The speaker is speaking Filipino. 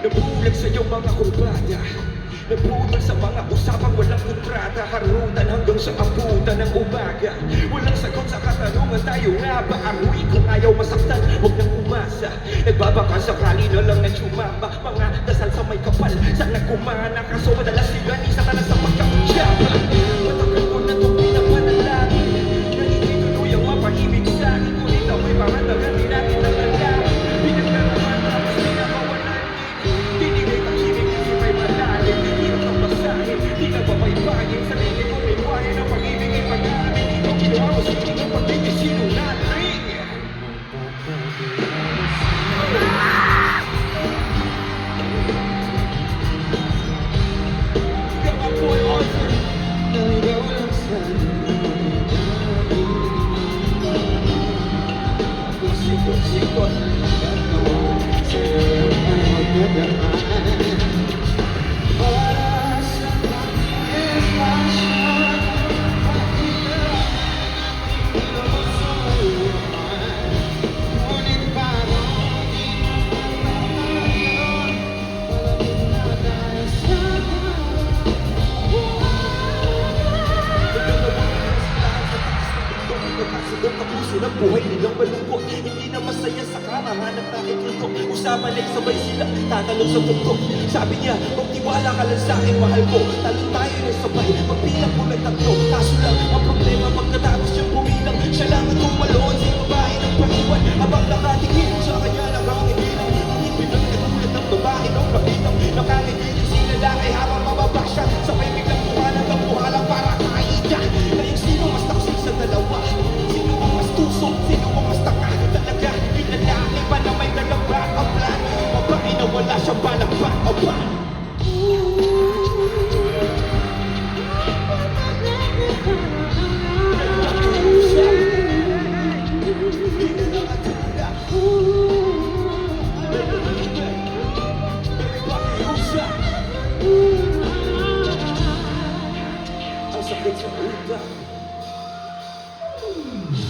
Nabulag sa iyong mga kurbada, nabutol sa mga usapang walang kontrata, harutan hanggang sa abutan ng umaga. Walang sagot sa katanungan, tayo nga ba aruy? Kung ayaw masaktan, huwag nang umasa. Nagbabaka sakali na lang na sumama, mga dasal sa may kapal, sana kumana. Kaso madalas sila ni satanas sa pagkakutsaba. Matagal ko na itong pinapanalangin na hindi tuloy ang mapahimig sa akin, ngunit ako'y parandagan din natin ang lalaki. Pinagdaraman tapos pinakawalan din, tinigay tahimik kasi may malalim. Hirap ng basahin, di na papaypayin. Sarili ko may buhay ng pag-ibig ay pag-aaming. Di ko ginawa mo sa aking ang pag-ibig sinungaling. Ikaw ang boy author na ikaw lang sana. Sikot-sikot sa'yo ay magdadaan. Para sa pag-espasyon, pag-ilan ang pinagsusuyan. Ngunit parang di mapapalayon, palaging na tayo sa nagkasagong kapuso ng buhay nilang malungkot. Hindi na masaya sa karahanan nakikiltok. Usapan ay sabay sila tatanong sa tuktok. Sabi niya, magtiwala ka lang sa akin, mahal ko. Talon tayo ng sabay, magbilang ko ng tatlo. Kaso lang, ang problema pagkatapos siyang bumilang, siya lang ang tumaloon sa babae ng pag-iwan. Habang nakatingin sa kanya